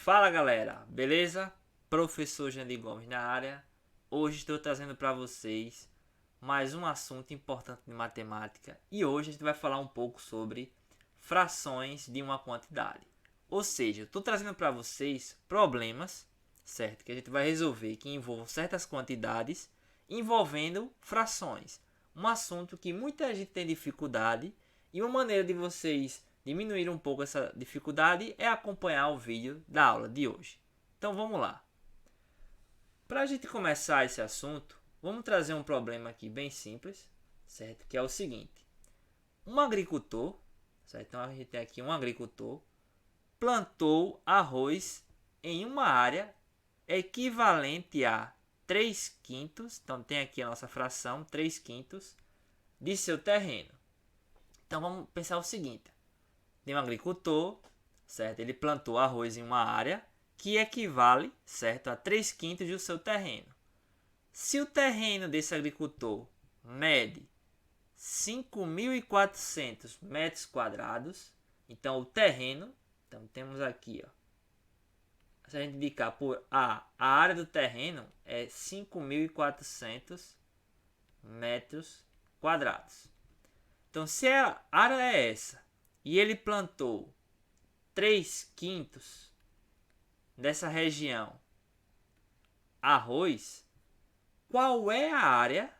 Fala galera, beleza? Professor Jandir Gomes na área. Hoje estou trazendo para vocês mais um assunto importante de matemática e hoje a gente vai falar um pouco sobre frações de uma quantidade. Ou seja, estou trazendo para vocês problemas, certo? Que a gente vai resolver que envolvam certas quantidades envolvendo frações. Um assunto que muita gente tem dificuldade e uma maneira de vocês diminuir um pouco essa dificuldade é acompanhar o vídeo da aula de hoje. Então vamos lá. Para a gente começar esse assunto, vamos trazer um problema aqui bem simples, certo? Que é o seguinte: um agricultor, certo? Então a gente tem aqui um agricultor, plantou arroz em uma área equivalente a 3 quintos, então tem aqui a nossa fração, 3 quintos, de seu terreno. Então vamos pensar o seguinte: tem um agricultor, certo? Ele plantou arroz em uma área que equivale, certo, a 3 quintos do seu terreno. Se o terreno desse agricultor mede 5.400 metros quadrados, então o terreno, então temos aqui, ó, se a gente indicar por a área do terreno é 5.400 metros quadrados. Então, se a área é essa e ele plantou 3 quintos dessa região arroz, qual é a área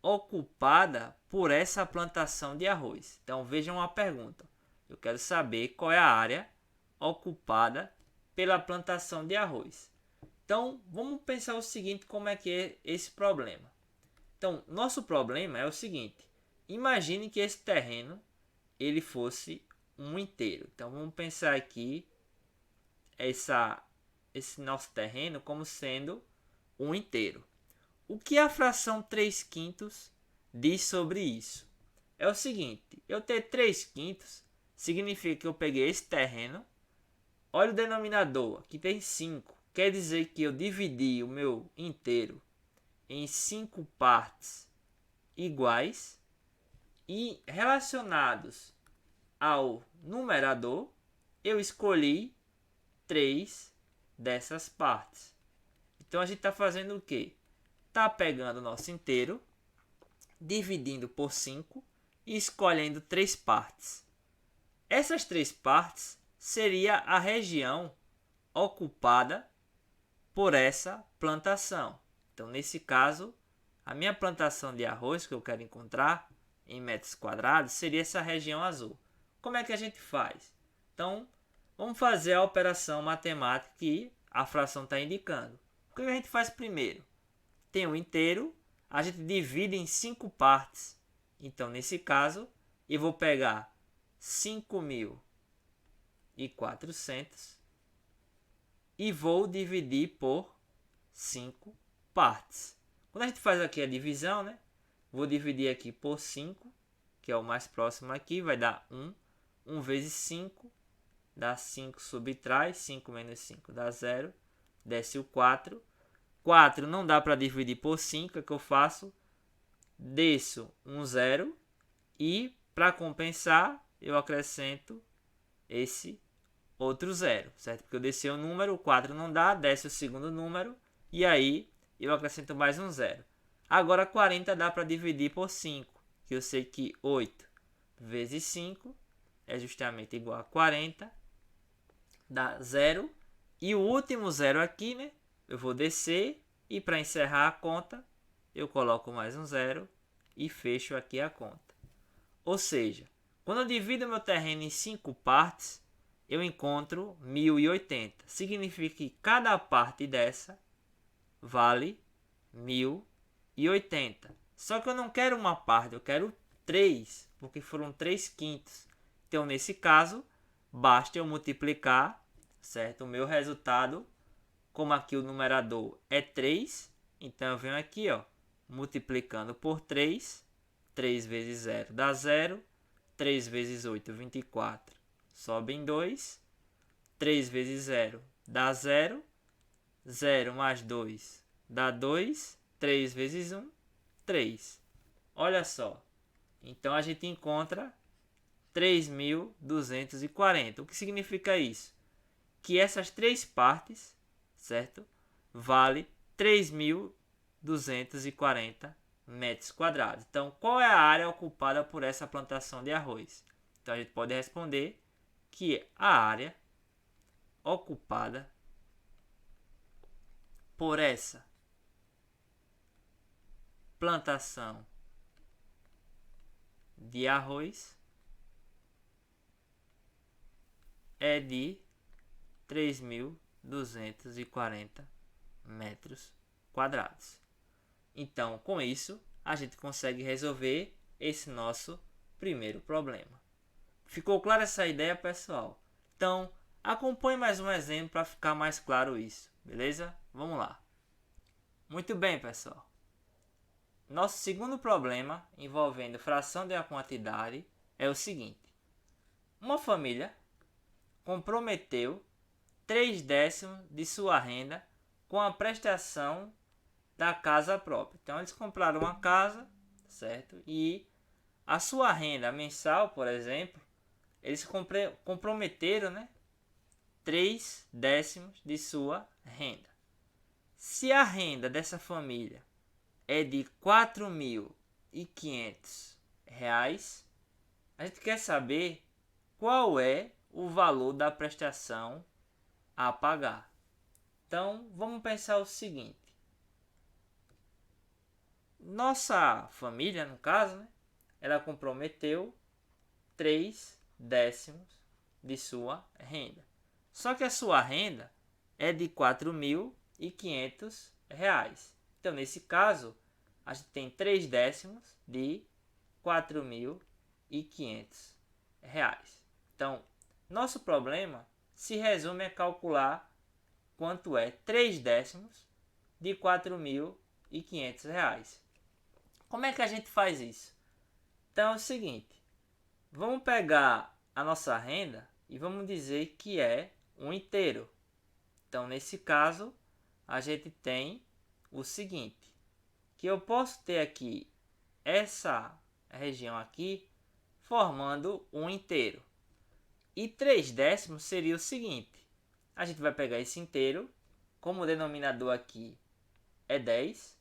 ocupada por essa plantação de arroz? Então, vejam uma pergunta. Eu quero saber qual é a área ocupada pela plantação de arroz. Então, vamos pensar o seguinte, como é que é esse problema. Então, nosso problema é o seguinte: imagine que esse terreno ele fosse um inteiro. Então, vamos pensar aqui esse nosso terreno como sendo um inteiro. O que a fração 3 quintos diz sobre isso? É o seguinte: eu ter 3 quintos significa que eu peguei esse terreno, olha o denominador, que tem 5. Quer dizer que eu dividi o meu inteiro em 5 partes iguais e relacionados ao numerador, eu escolhi 3 dessas partes. Então a gente está fazendo o quê? Está pegando o nosso inteiro, dividindo por 5 e escolhendo 3 partes. Essas 3 partes seria a região ocupada por essa plantação. Então, nesse caso, a minha plantação de arroz que eu quero encontrar em metros quadrados seria essa região azul. Como é que a gente faz? Então, vamos fazer a operação matemática que a fração está indicando. O que a gente faz primeiro? Tem um inteiro, a gente divide em 5 partes. Então, nesse caso, eu vou pegar 5.400 e vou dividir por 5 partes. Quando a gente faz aqui a divisão, né? Vou dividir aqui por 5, que é o mais próximo aqui, vai dar 1. 1 vezes 5 dá 5, subtrai, 5 menos 5 dá 0, desce o 4. 4 não dá para dividir por 5, é que eu faço? Desço um 0 e, para compensar, eu acrescento esse outro 0, certo? Porque eu desci o número, o 4 não dá, desce o segundo número e aí eu acrescento mais um 0. Agora 40 dá para dividir por 5, que eu sei que 8 vezes 5 é justamente igual a 40, dá 0. E o último 0 aqui, né? Eu vou descer e para encerrar a conta, eu coloco mais um 0 e fecho aqui a conta. Ou seja, quando eu divido meu terreno em 5 partes, eu encontro 1.080. Significa que cada parte dessa vale 1.080. Só que eu não quero uma parte, eu quero 3, porque foram 3 quintos. Então, nesse caso, basta eu multiplicar, certo? O meu resultado, como aqui o numerador é 3, então eu venho aqui, ó, multiplicando por 3. 3 vezes 0 dá 0. 3 vezes 8, 24. Sobem 2. 3 vezes 0 dá 0. 0 mais 2 dá 2. 3 vezes 1, 3. Olha só. Então a gente encontra 3.240. O que significa isso? que essas três partes, certo? Vale 3.240 metros quadrados. Então, qual é a área ocupada por essa plantação de arroz? Então, a gente pode responder que a área ocupada por essa plantação de arroz é de 3.240 metros quadrados. Então, com isso, a gente consegue resolver esse nosso primeiro problema. Ficou clara essa ideia, pessoal? Então, acompanhe mais um exemplo para ficar mais claro isso, beleza? Vamos lá. Muito bem, pessoal. Nosso segundo problema, envolvendo fração de uma quantidade, é o seguinte. Uma família comprometeu 3/10 de sua renda com a prestação da casa própria. Então, eles compraram uma casa, certo? E a sua renda mensal, por exemplo, eles comprometeram, né, 3/10 de sua renda. Se a renda dessa família é de R$ 4.500, a gente quer saber qual é o valor da prestação a pagar. Então, vamos pensar o seguinte. Nossa família, no caso, né, ela comprometeu 3/10 de sua renda. Só que a sua renda é de R$ 4.500. Então, nesse caso, a gente tem 3/10 de R$ 4.500. Então, nosso problema se resume a calcular quanto é 3/10 de R$ 4.500. Como é que a gente faz isso? Então é o seguinte, vamos pegar a nossa renda e vamos dizer que é um inteiro. Então, nesse caso, a gente tem o seguinte, que eu posso ter aqui essa região aqui formando um inteiro. E 3/10 seria o seguinte, a gente vai pegar esse inteiro, como o denominador aqui é 10,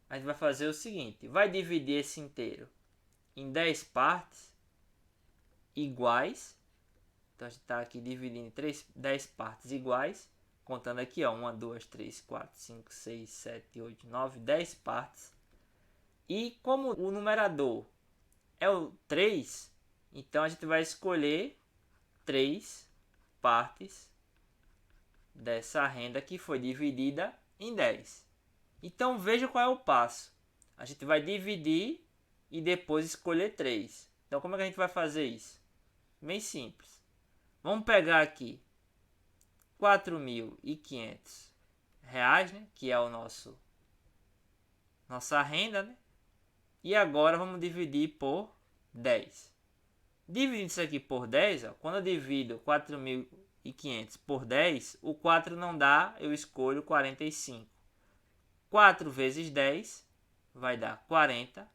a gente vai fazer o seguinte, vai dividir esse inteiro em 10 partes iguais. Então, a gente está aqui dividindo em 10 partes iguais, contando aqui, ó, 1, 2, 3, 4, 5, 6, 7, 8, 9, 10 partes. E como o numerador é o 3, então a gente vai escolher 3 partes dessa renda que foi dividida em 10. Então, veja qual é o passo. A gente vai dividir e depois escolher 3. Então, como é que a gente vai fazer isso? Bem simples. Vamos pegar aqui R$ 4.500, né, que é o nossa renda, né? E agora vamos dividir por 10. Dividindo isso aqui por 10, ó, quando eu divido 4.500 por 10, o 4 não dá, eu escolho 45. 4 vezes 10 vai dar 40.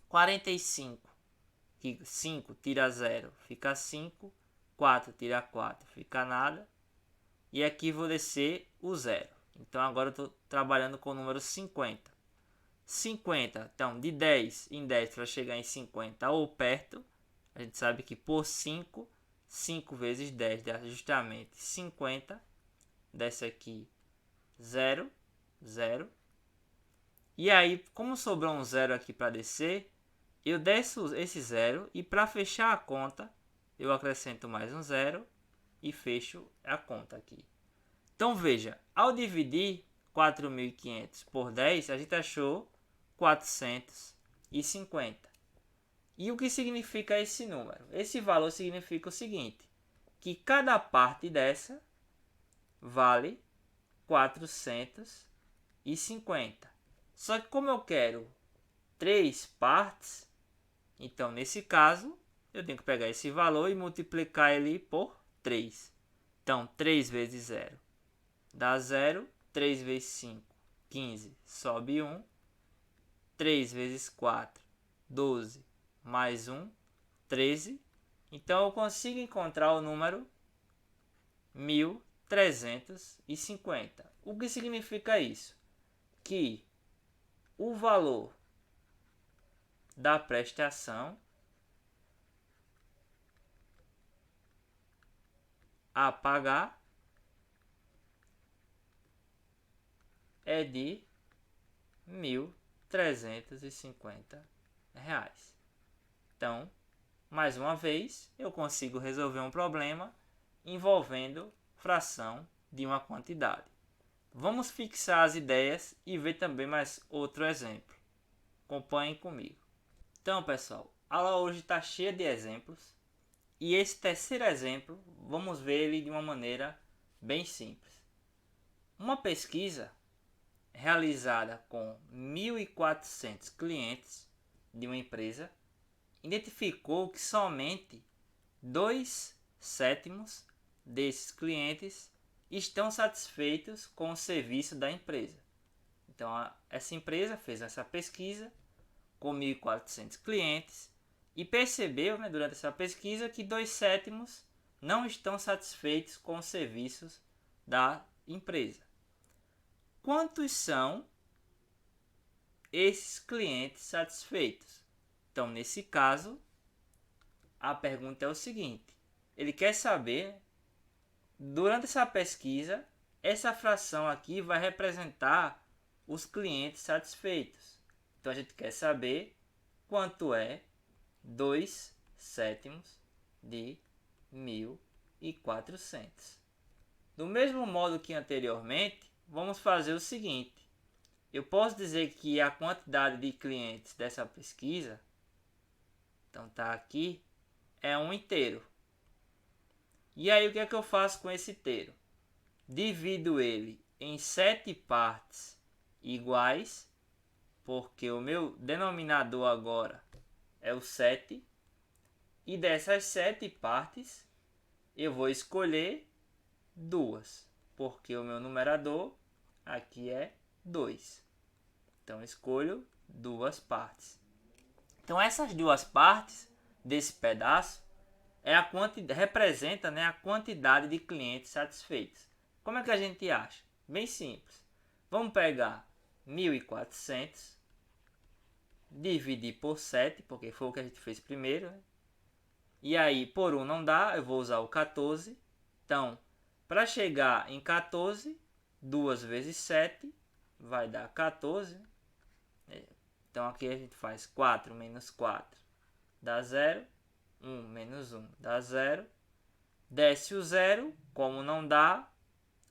45, que 5 tira 0, fica 5. 4 tira 4, fica nada. E aqui vou descer o 0. Então, agora eu estou trabalhando com o número 50. 50, então, de 10 em 10 para chegar em 50 ou perto, a gente sabe que por 5, 5 vezes 10 dá justamente 50. Desce aqui 0, 0. E aí, como sobrou um 0 aqui para descer, eu desço esse 0 e para fechar a conta, eu acrescento mais um 0 e fecho a conta aqui. Então, veja, ao dividir 4.500 por 10, a gente achou 450. E o que significa esse número? Esse valor significa o seguinte, que cada parte dessa vale 450. Só que como eu quero 3 partes, então nesse caso eu tenho que pegar esse valor e multiplicar ele por 3. Então 3 vezes 0 dá 0. 3 vezes 5, 15, sobe 1. 3 vezes 4, 12, mais 1, 13. Então eu consigo encontrar o número 1.350. O que significa isso? Que o valor da prestação a pagar é de R$ 1.350. Então, mais uma vez, eu consigo resolver um problema envolvendo fração de uma quantidade. Vamos fixar as ideias e ver também mais outro exemplo. Acompanhem comigo. Então, pessoal, a aula hoje está cheia de exemplos. E esse terceiro exemplo, vamos ver ele de uma maneira bem simples. Uma pesquisa realizada com 1.400 clientes de uma empresa identificou que somente 2/7 desses clientes estão satisfeitos com o serviço da empresa. Então, essa empresa fez essa pesquisa com 1.400 clientes e percebeu, durante essa pesquisa, que 2/7 não estão satisfeitos com os serviços da empresa. Quantos são esses clientes satisfeitos? Então, nesse caso, a pergunta é o seguinte: ele quer saber, durante essa pesquisa, essa fração aqui vai representar os clientes satisfeitos. Então, a gente quer saber quanto é 2/7 de 1.400. Do mesmo modo que anteriormente, vamos fazer o seguinte. Eu posso dizer que a quantidade de clientes dessa pesquisa, então está aqui, é um inteiro. E aí o que é que eu faço com esse inteiro? Divido ele em 7 partes iguais, porque o meu denominador agora é o 7. E dessas 7 partes, eu vou escolher 2, porque o meu numerador aqui é 2. Então, escolho 2 partes. Então, essas 2 partes desse pedaço representa a quantidade de clientes satisfeitos. Como é que a gente acha? Bem simples. Vamos pegar 1.400, dividir por 7, porque foi o que a gente fez primeiro. E aí, por 1 não dá, eu vou usar o 14. Então, para chegar em 14, 2 vezes 7 vai dar 14. Então, aqui a gente faz 4 menos 4 dá 0. 1 menos 1 dá 0. Desce o 0, como não dá,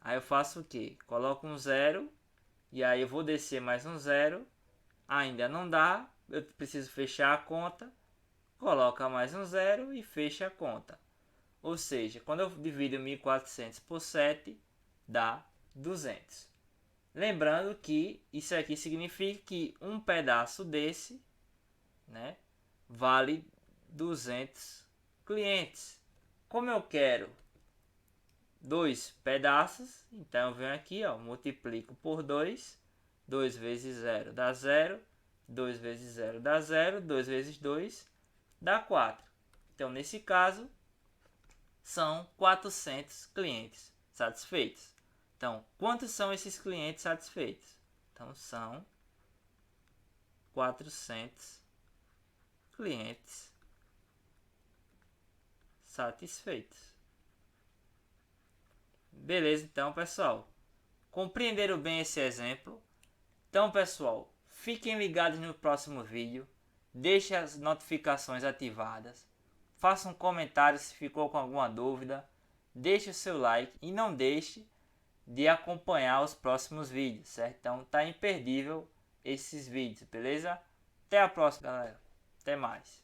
aí eu faço o quê? Coloco um 0, e aí eu vou descer mais um 0. Ainda não dá, eu preciso fechar a conta. Coloca mais um 0 e fecha a conta. Ou seja, quando eu divido 1.400 por 7, dá 200. Lembrando que isso aqui significa que um pedaço desse, vale 200 clientes. Como eu quero 2 pedaços, então eu venho aqui, multiplico por 2. 2 vezes 0 dá 0. 2 vezes 0 dá 0. 2 vezes 2 dá 4. Então, nesse caso, são 400 clientes satisfeitos. Então, quantos são esses clientes satisfeitos? Então, são 400 clientes satisfeitos. Beleza, então, pessoal. Compreenderam bem esse exemplo? Então, pessoal, fiquem ligados no próximo vídeo. Deixe as notificações ativadas. Faça um comentário se ficou com alguma dúvida. Deixe o seu like e não deixe de acompanhar os próximos vídeos, certo? Então tá imperdível esses vídeos, beleza? Até a próxima, galera. Até mais.